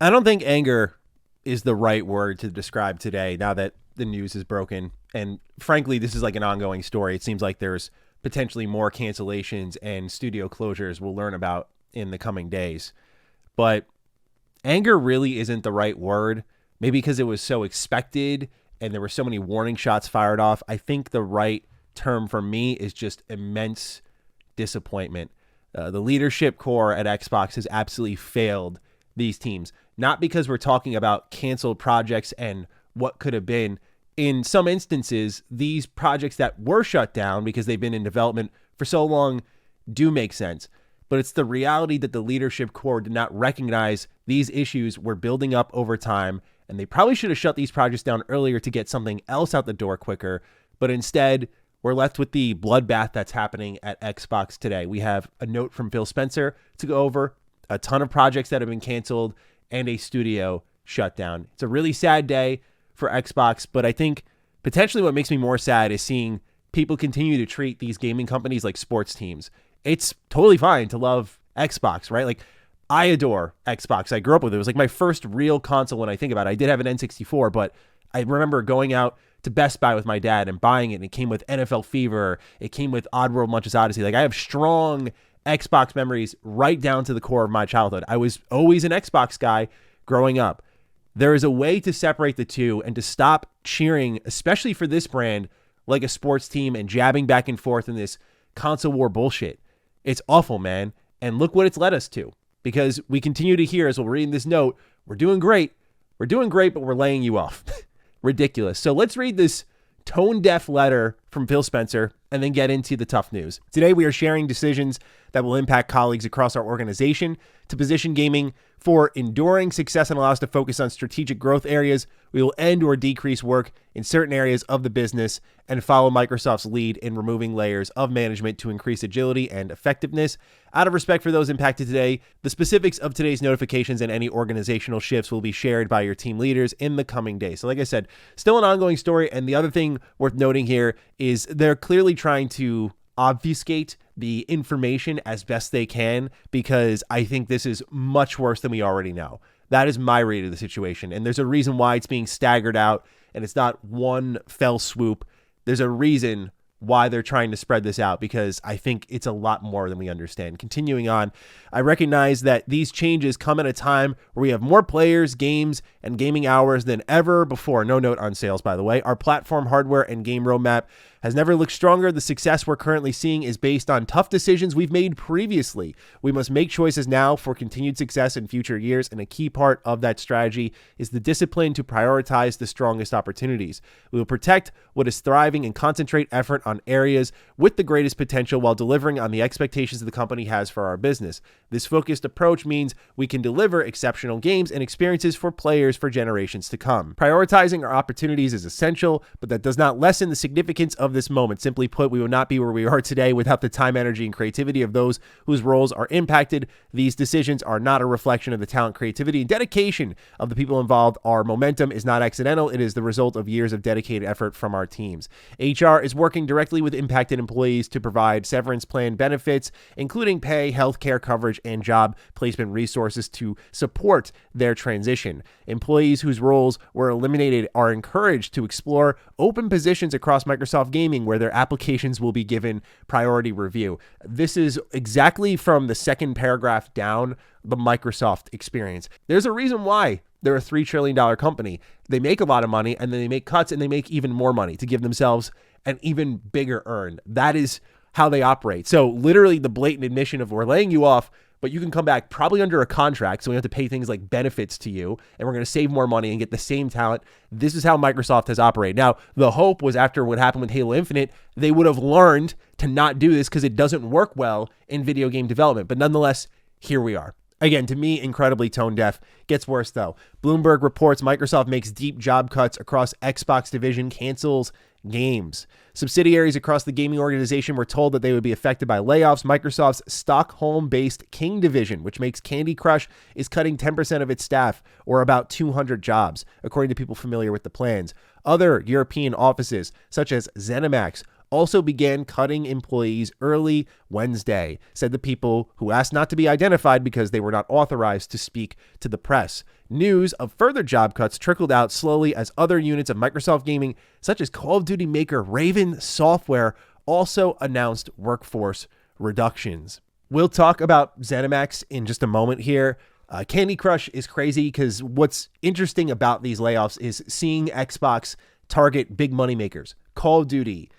I don't think anger is the right word to describe today now that the news is broken. And frankly, this is like an ongoing story. It seems like there's potentially more cancellations and studio closures we'll learn about in the coming days. But anger really isn't the right word, maybe because it was so expected and there were so many warning shots fired off. I think the right term for me is just immense disappointment. The leadership core at Xbox has absolutely failed these teams, not because we're talking about canceled projects and what could have been. In some instances, these projects that were shut down because they've been in development for so long do make sense. But it's the reality that the leadership core did not recognize these issues were building up over time, and they probably should have shut these projects down earlier to get something else out the door quicker. But instead, we're left with the bloodbath that's happening at Xbox today. We have a note from Phil Spencer to go over, a ton of projects that have been canceled, and a studio shutdown. It's a really sad day for Xbox, but I think potentially what makes me more sad is seeing people continue to treat these gaming companies like sports teams. It's totally fine to love Xbox, right? Like, I adore Xbox. I grew up with it. It was like my first real console when I think about it. I did have an N64, but I remember going out to Best Buy with my dad and buying it, and it came with NFL Fever. It came with Oddworld Munch's Odyssey. Like, I have strong Xbox memories right down to the core of my childhood. I was always an Xbox guy growing up. There is a way to separate the two and to stop cheering, especially for this brand, like a sports team and jabbing back and forth in this console war bullshit. It's awful, man. And look what it's led us to. Because we continue to hear, as we'll read in this note, we're doing great. We're doing great, but we're laying you off. Ridiculous. So let's read this tone-deaf letter from Phil Spencer and then get into the tough news. Today, we are sharing decisions that will impact colleagues across our organization to position gaming for enduring success and allow us to focus on strategic growth areas. We will end or decrease work in certain areas of the business and follow Microsoft's lead in removing layers of management to increase agility and effectiveness. Out of respect for those impacted today, the specifics of today's notifications and any organizational shifts will be shared by your team leaders in the coming days. So like I said, still an ongoing story. And the other thing worth noting here is they're clearly trying to obfuscate the information as best they can, because I think this is much worse than we already know. That is my read of the situation. And there's a reason why it's being staggered out and it's not one fell swoop. There's a reason why they're trying to spread this out, because I think it's a lot more than we understand. Continuing on, I recognize that these changes come at a time where we have more players, games, and gaming hours than ever before. No note on sales, by the way. Our platform, hardware, and game roadmap has never looked stronger. The success we're currently seeing is based on tough decisions we've made previously. We must make choices now for continued success in future years, and a key part of that strategy is the discipline to prioritize the strongest opportunities. We will protect what is thriving and concentrate effort on areas with the greatest potential while delivering on the expectations the company has for our business. This focused approach means we can deliver exceptional games and experiences for players for generations to come. Prioritizing our opportunities is essential, but that does not lessen the significance of this moment. Simply put, we would not be where we are today without the time, energy, and creativity of those whose roles are impacted. These decisions are not a reflection of the talent, creativity, and dedication of the people involved. Our momentum is not accidental. It is the result of years of dedicated effort from our teams. HR is working directly with impacted employees to provide severance plan benefits, including pay, healthcare coverage, and job placement resources to support their transition. Employees whose roles were eliminated are encouraged to explore open positions across Microsoft Gaming where their applications will be given priority review. This is exactly from the second paragraph down, the Microsoft experience. There's a reason why they're a $3 trillion company. They make a lot of money, and then they make cuts, and they make even more money to give themselves an even bigger earn. That is how they operate. So literally the blatant admission of, we're laying you off, but you can come back probably under a contract, so we have to pay things like benefits to you, and we're going to save more money and get the same talent. This is how Microsoft has operated. Now, the hope was after what happened with Halo Infinite, they would have learned to not do this because it doesn't work well in video game development. But nonetheless, here we are. Again, to me, incredibly tone deaf. Gets worse, though. Bloomberg reports Microsoft makes deep job cuts across Xbox division, cancels games. Subsidiaries across the gaming organization were told that they would be affected by layoffs. Microsoft's Stockholm-based King division, which makes Candy Crush, is cutting 10% of its staff, or about 200 jobs, according to people familiar with the plans. Other European offices, such as ZeniMax also began cutting employees early Wednesday, said the people who asked not to be identified because they were not authorized to speak to the press. News of further job cuts trickled out slowly as other units of Microsoft Gaming, such as Call of Duty maker Raven Software, also announced workforce reductions. We'll talk about ZeniMax in just a moment here. Candy Crush is crazy because what's interesting about these layoffs is seeing Xbox target big money makers. Call of Duty,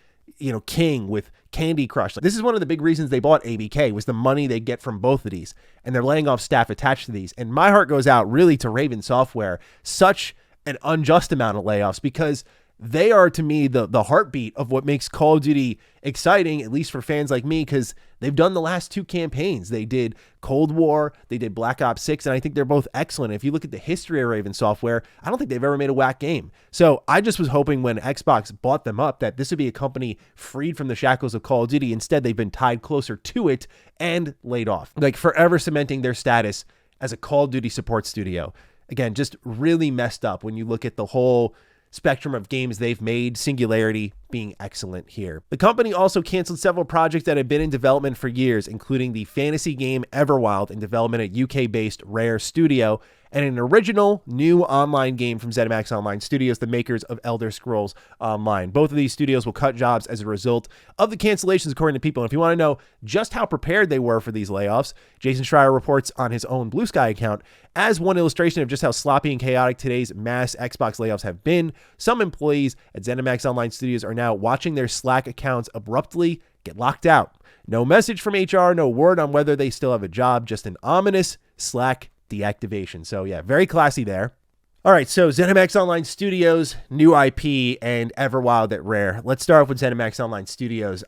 King with Candy Crush. This is one of the big reasons they bought ABK was the money they get from both of these. And they're laying off staff attached to these. And my heart goes out really to Raven Software. Such an unjust amount of layoffs because they are, to me, the heartbeat of what makes Call of Duty exciting, at least for fans like me, because they've done the last 2 campaigns. They did Cold War, they did Black Ops 6, and I think they're both excellent. If you look at the history of Raven Software, I don't think they've ever made a whack game. So I just was hoping when Xbox bought them up that this would be a company freed from the shackles of Call of Duty. Instead, they've been tied closer to it and laid off, like forever cementing their status as a Call of Duty support studio. Again, just really messed up when you look at the whole spectrum of games they've made, Singularity being excellent here. The company also canceled several projects that had been in development for years, including the fantasy game Everwild in development at UK-based Rare Studio, and an original new online game from ZeniMax Online Studios, the makers of Elder Scrolls Online. Both of these studios will cut jobs as a result of the cancellations, according to people. And if you want to know just how prepared they were for these layoffs, Jason Schreier reports on his own Blue Sky account as one illustration of just how sloppy and chaotic today's mass Xbox layoffs have been. Some employees at ZeniMax Online Studios are now watching their Slack accounts abruptly get locked out. No message from HR, no word on whether they still have a job, just an ominous Slack deactivation. So yeah, very classy there. All right, so ZeniMax Online Studios, new IP, and Everwild at Rare. Let's start off with ZeniMax Online Studios.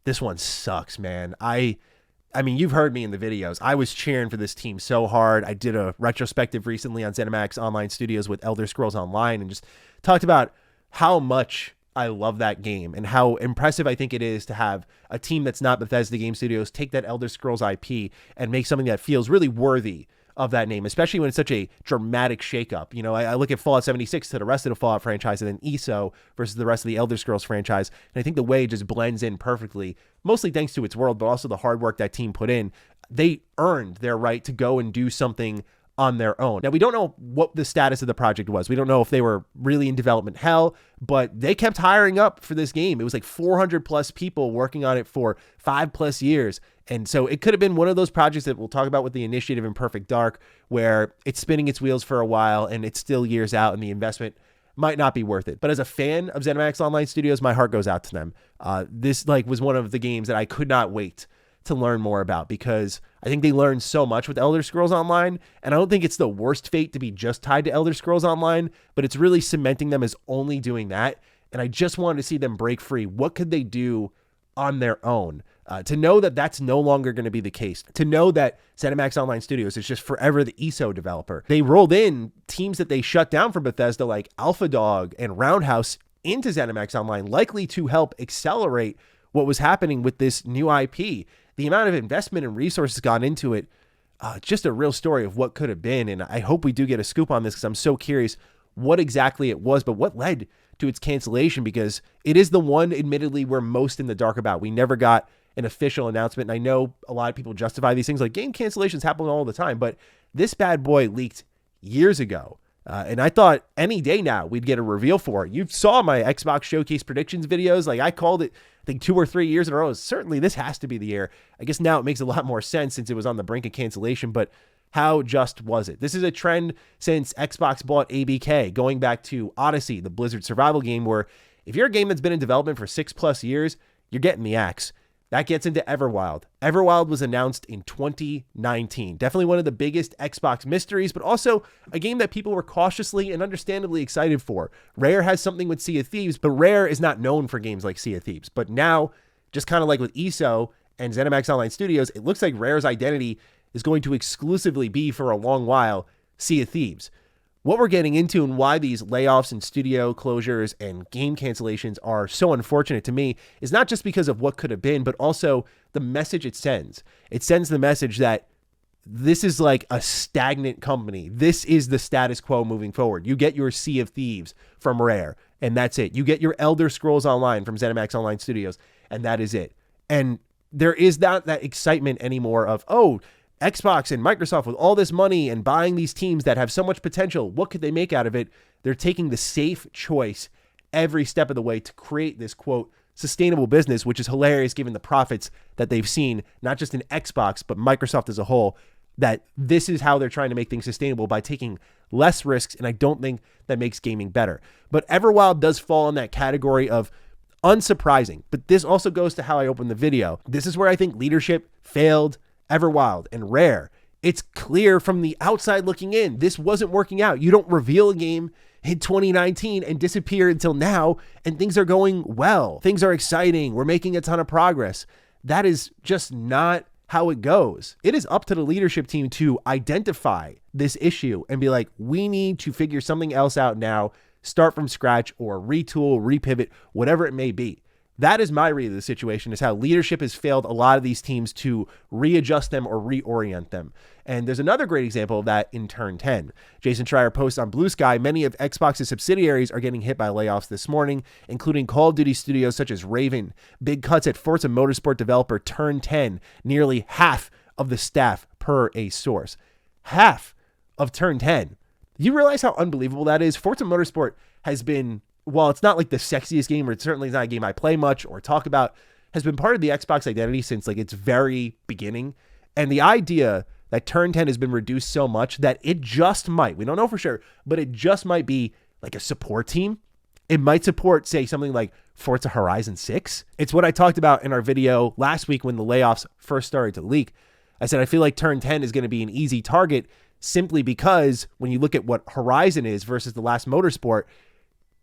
This one sucks, man. I mean, you've heard me in the videos. I was cheering for this team so hard. I did a retrospective recently on ZeniMax Online Studios with Elder Scrolls Online and just talked about how much I love that game and how impressive I think it is to have a team that's not Bethesda Game Studios take that Elder Scrolls IP and make something that feels really worthy of that name, especially when it's such a dramatic shakeup. I look at Fallout 76 to the rest of the Fallout franchise and then ESO versus the rest of the Elder Scrolls franchise, and I think the way it just blends in perfectly, mostly thanks to its world, but also the hard work that team put in. They earned their right to go and do something on their own. Now, we don't know what the status of the project was. We don't know if they were really in development hell, but they kept hiring up for this game. It was like 400 plus people working on it for 5+ years. And so it could have been one of those projects that we'll talk about with the initiative in Perfect Dark, where it's spinning its wheels for a while and it's still years out and the investment might not be worth it. But as a fan of ZeniMax Online Studios, my heart goes out to them. This was one of the games that I could not wait to learn more about because I think they learned so much with Elder Scrolls Online, and I don't think it's the worst fate to be just tied to Elder Scrolls Online, but it's really cementing them as only doing that, and I just wanted to see them break free. What could they do on their own? To know that that's no longer going to be the case, to know that ZeniMax Online Studios is just forever the ESO developer. They rolled in teams that they shut down from Bethesda like Alpha Dog and Roundhouse into ZeniMax Online, likely to help accelerate what was happening with this new IP. The amount of investment and resources gone into it, just a real story of what could have been. And I hope we do get a scoop on this because I'm so curious what exactly it was, but what led to its cancellation, because it is the one, admittedly, we're most in the dark about. We never got an official announcement. And I know a lot of people justify these things like game cancellations happen all the time, but this bad boy leaked years ago. And I thought any day now we'd get a reveal for it. You saw my Xbox Showcase predictions videos. Like I called it, I think 2 or 3 years in a row. Certainly this has to be the year. I guess now it makes a lot more sense since it was on the brink of cancellation, but how just was it? This is a trend since Xbox bought ABK, going back to Odyssey, the Blizzard survival game, where if you're a game that's been in development for 6+ years, you're getting the axe. That gets into Everwild. Everwild was announced in 2019. Definitely one of the biggest Xbox mysteries, but also a game that people were cautiously and understandably excited for. Rare has something with Sea of Thieves, but Rare is not known for games like Sea of Thieves. But now, just kind of like with ESO and ZeniMax Online Studios, it looks like Rare's identity is going to exclusively be, for a long while, Sea of Thieves. What we're getting into and why these layoffs and studio closures and game cancellations are so unfortunate to me is not just because of what could have been, but also the message it sends. It sends the message that this is like a stagnant company. This is the status quo moving forward. You get your Sea of Thieves from Rare, and that's it. You get your Elder Scrolls Online from ZeniMax Online Studios, and that is it. And there is not that excitement anymore of, oh, Xbox and Microsoft with all this money and buying these teams that have so much potential, what could they make out of it? They're taking the safe choice every step of the way to create this, quote, sustainable business, which is hilarious given the profits that they've seen, not just in Xbox, but Microsoft as a whole, that this is how they're trying to make things sustainable by taking less risks, and I don't think that makes gaming better. But Everwild does fall in that category of unsurprising, but this also goes to how I opened the video. This is where I think leadership failed Everwild and Rare. It's clear from the outside looking in, this wasn't working out. You don't reveal a game in 2019 and disappear until now, and things are going well. Things are exciting. We're making a ton of progress. That is just not how it goes. It is up to the leadership team to identify this issue and be like, we need to figure something else out now, start from scratch or retool, repivot, whatever it may be. That is my read of the situation, is how leadership has failed a lot of these teams to readjust them or reorient them. And there's another great example of that in Turn 10. Jason Schreier posts on Blue Sky, many of Xbox's subsidiaries are getting hit by layoffs this morning, including Call of Duty studios such as Raven. Big cuts at Forza Motorsport developer Turn 10, nearly half of the staff per a source. Half of Turn 10. You realize how unbelievable that is? Forza Motorsport has been, while it's not like the sexiest game, or it's certainly not a game I play much or talk about, has been part of the Xbox identity since like its very beginning. And the idea that Turn 10 has been reduced so much that it just might, we don't know for sure, but it just might be like a support team. It might support, say, something like Forza Horizon 6. It's what I talked about in our video last week when the layoffs first started to leak. I said, I feel like Turn 10 is going to be an easy target simply because when you look at what Horizon is versus the last Motorsport,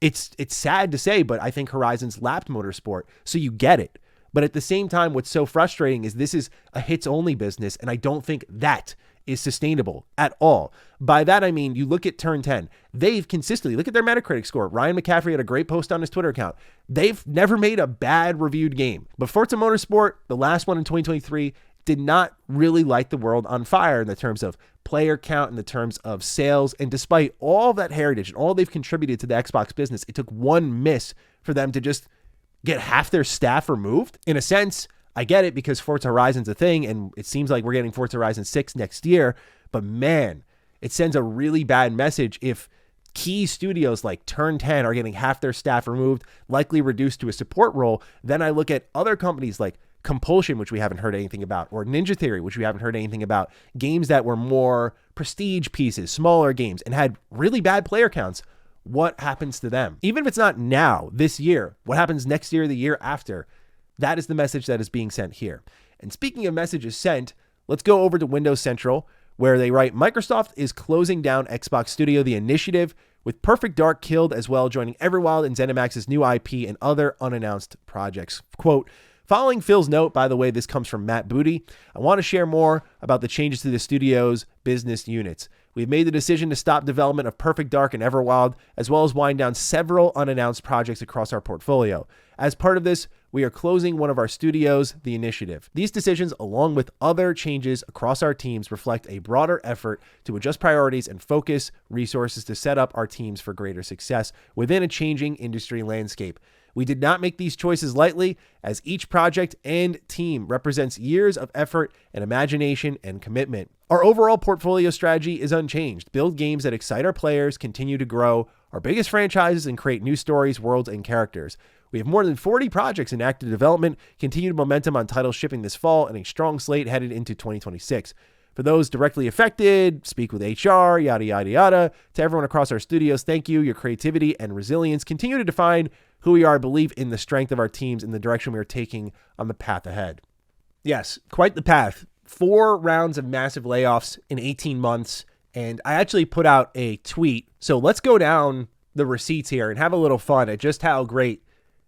it's sad to say, but I think Horizon's lapped Motorsport, so you get it. But at the same time, what's so frustrating is this is a hits-only business, and I don't think that is sustainable at all. By that, I mean, you look at Turn 10. They've consistently, look at their Metacritic score. Ryan McCaffrey had a great post on his Twitter account. They've never made a bad reviewed game. But Forza Motorsport, the last one in 2023, did not really light the world on fire in the terms of player count, in the terms of sales. And despite all that heritage and all they've contributed to the Xbox business, it took one miss for them to just get half their staff removed. In a sense, I get it because Forza Horizon's a thing, and it seems like we're getting Forza Horizon 6 next year. But man, it sends a really bad message if key studios like Turn 10 are getting half their staff removed, likely reduced to a support role. Then I look at other companies like Compulsion, which we haven't heard anything about, or Ninja Theory, which we haven't heard anything about. Games that were more prestige pieces, smaller games, and had really bad player counts. What happens to them? Even if it's not now, this year, what happens next year, the year after? That is the message that is being sent here. And speaking of messages sent, let's go over to Windows Central, where they write, Microsoft is closing down Xbox Studio, the initiative, with Perfect Dark killed as well, joining Everwild and ZeniMax's new IP and other unannounced projects. Quote, following Phil's note, by the way, this comes from Matt Booty, I want to share more about the changes to the studio's business units. We've made the decision to stop development of Perfect Dark and Everwild, as well as wind down several unannounced projects across our portfolio. As part of this, we are closing one of our studios, The Initiative. These decisions, along with other changes across our teams, reflect a broader effort to adjust priorities and focus resources to set up our teams for greater success within a changing industry landscape. We did not make these choices lightly, as each project and team represents years of effort and imagination and commitment. Our overall portfolio strategy is unchanged. Build games that excite our players, continue to grow our biggest franchises, and create new stories, worlds, and characters. We have more than 40 projects in active development, continued momentum on titles shipping this fall, and a strong slate headed into 2026. For those directly affected, speak with HR, yada, yada, yada. To everyone across our studios, thank you. Your creativity and resilience continue to define who we are. I believe in the strength of our teams and the direction we are taking on the path ahead. Yes, quite the path. 4 rounds of massive layoffs in 18 months. And I actually put out a tweet. So let's go down the receipts here and have a little fun at just how great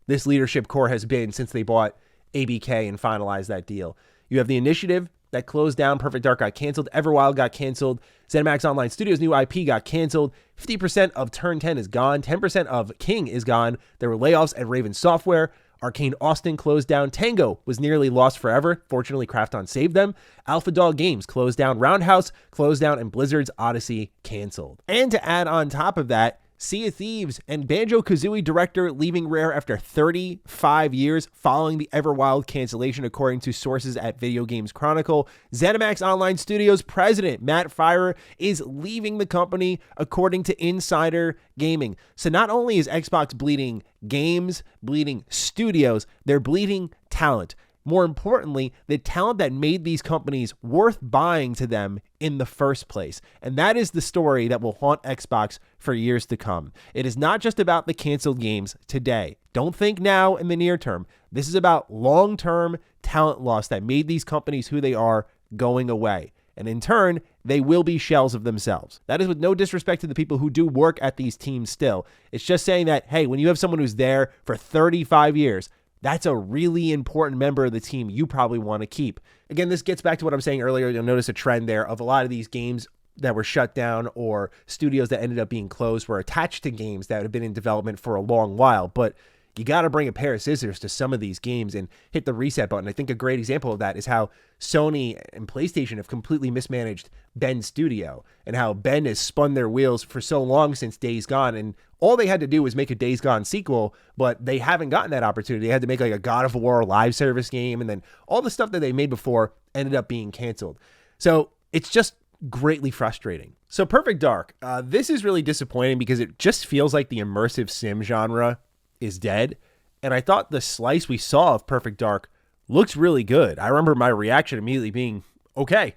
this leadership core has been since they bought ABK and finalized that deal. You have The Initiative that closed down. Perfect Dark got canceled. Everwild got canceled. ZeniMax Online Studios' new IP got canceled. 50% of Turn 10 is gone. 10% of King is gone. There were layoffs at Raven Software. Arcane Austin closed down. Tango was nearly lost forever. Fortunately, Krafton saved them. Alpha Dog Games closed down. Roundhouse closed down. And Blizzard's Odyssey canceled. And to add on top of that, Sea of Thieves and Banjo-Kazooie director leaving Rare after 35 years following the Everwild cancellation, according to sources at Video Games Chronicle. ZeniMax Online Studios president Matt Firor is leaving the company, according to Insider Gaming. So not only is Xbox bleeding games, bleeding studios, they're bleeding talent. More importantly, the talent that made these companies worth buying to them in the first place. And that is the story that will haunt Xbox for years to come. It is not just about the canceled games today. Don't think now in the near term. This is about long-term talent loss that made these companies who they are going away. And in turn, they will be shells of themselves. That is with no disrespect to the people who do work at these teams still. It's just saying that, hey, when you have someone who's there for 35 years, that's a really important member of the team you probably want to keep. Again, this gets back to what I'm saying earlier. You'll notice a trend there of a lot of these games that were shut down or studios that ended up being closed were attached to games that have been in development for a long while. But you got to bring a pair of scissors to some of these games and hit the reset button. I think a great example of that is how Sony and PlayStation have completely mismanaged Bend's studio and how Ben has spun their wheels for so long since Days Gone. And all they had to do was make a Days Gone sequel, but they haven't gotten that opportunity. They had to make like a God of War live service game. And then all the stuff that they made before ended up being canceled. So it's just greatly frustrating. So Perfect Dark, this is really disappointing because it just feels like the immersive sim genre is dead. And I thought the slice we saw of Perfect Dark looks really good. I remember my reaction immediately being, okay,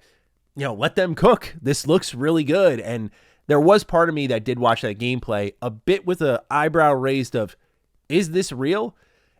let them cook. This looks really good. And there was part of me that did watch that gameplay a bit with an eyebrow raised of, is this real?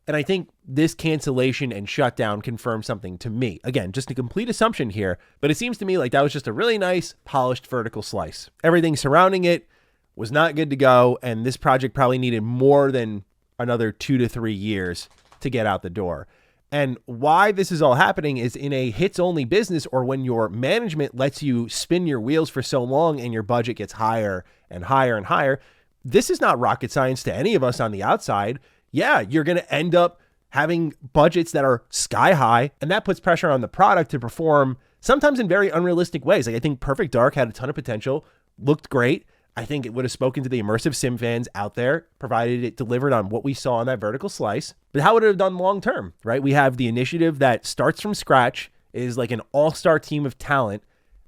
And I think this cancellation and shutdown confirmed something to me. Again, just a complete assumption here, but it seems to me like that was just a really nice, polished vertical slice. Everything surrounding it was not good to go, and this project probably needed more than another 2 to 3 years to get out the door. And why this is all happening is in a hits-only business, or when your management lets you spin your wheels for so long and your budget gets higher and higher and higher, this is not rocket science to any of us on the outside. Yeah, you're going to end up having budgets that are sky high, and that puts pressure on the product to perform sometimes in very unrealistic ways. Like I think Perfect Dark had a ton of potential, looked great. I think it would have spoken to the immersive sim fans out there, provided it delivered on what we saw on that vertical slice. But how would it have done long term, right? We have the initiative that starts from scratch, is like an all-star team of talent.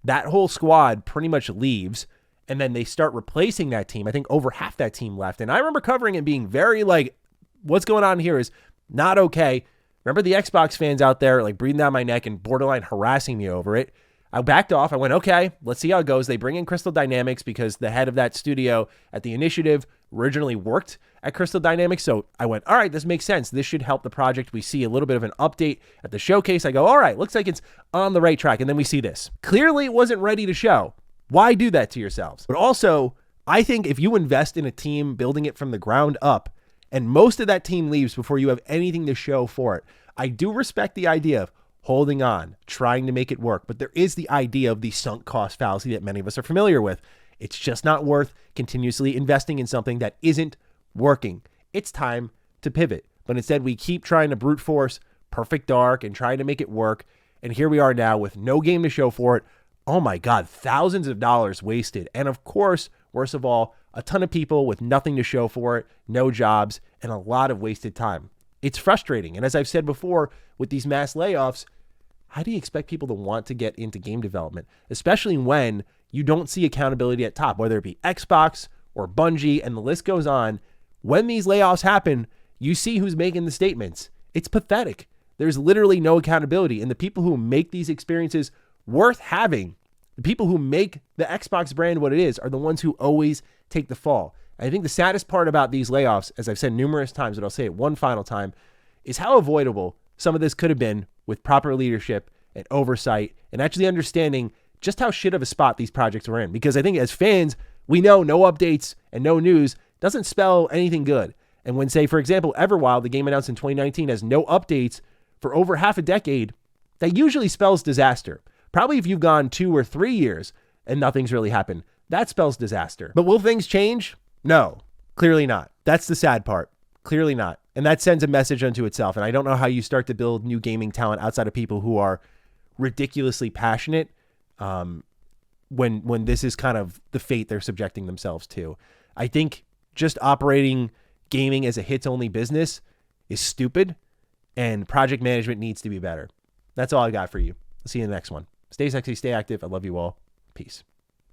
That whole squad pretty much leaves, and then they start replacing that team. I think over half that team left. And I remember covering it being very like, what's going on here is not okay. Remember the Xbox fans out there like breathing down my neck and borderline harassing me over it. I backed off. I went, okay, let's see how it goes. They bring in Crystal Dynamics because the head of that studio at the initiative originally worked at Crystal Dynamics. So I went, all right, this makes sense. This should help the project. We see a little bit of an update at the showcase. I go, all right, looks like it's on the right track. And then we see this. Clearly it wasn't ready to show. Why do that to yourselves? But also, I think if you invest in a team building it from the ground up and most of that team leaves before you have anything to show for it, I do respect the idea of holding on, trying to make it work. But there is the idea of the sunk cost fallacy that many of us are familiar with. It's just not worth continuously investing in something that isn't working. It's time to pivot. But instead, we keep trying to brute force Perfect Dark and trying to make it work. And here we are now with no game to show for it. Oh my God, thousands of dollars wasted. And of course, worst of all, a ton of people with nothing to show for it, no jobs, and a lot of wasted time. It's frustrating. And as I've said before, with these mass layoffs, how do you expect people to want to get into game development, especially when you don't see accountability at top, whether it be Xbox or Bungie, and the list goes on. When these layoffs happen, you see who's making the statements. It's pathetic. There's literally no accountability. And the people who make these experiences worth having, the people who make the Xbox brand what it is, are the ones who always take the fall. And I think the saddest part about these layoffs, as I've said numerous times, but I'll say it one final time, is how avoidable some of this could have been with proper leadership and oversight and actually understanding just how shit of a spot these projects were in. Because I think as fans, we know no updates and no news doesn't spell anything good. And when, say, for example, Everwild, the game announced in 2019, has no updates for over half a decade, that usually spells disaster. Probably if you've gone 2 or 3 years and nothing's really happened, that spells disaster. But will things change? No, clearly not. That's the sad part. Clearly not. And that sends a message unto itself. And I don't know how you start to build new gaming talent outside of people who are ridiculously passionate when this is kind of the fate they're subjecting themselves to. I think just operating gaming as a hits-only business is stupid, and project management needs to be better. That's all I got for you. I'll see you in the next one. Stay sexy, stay active. I love you all. Peace.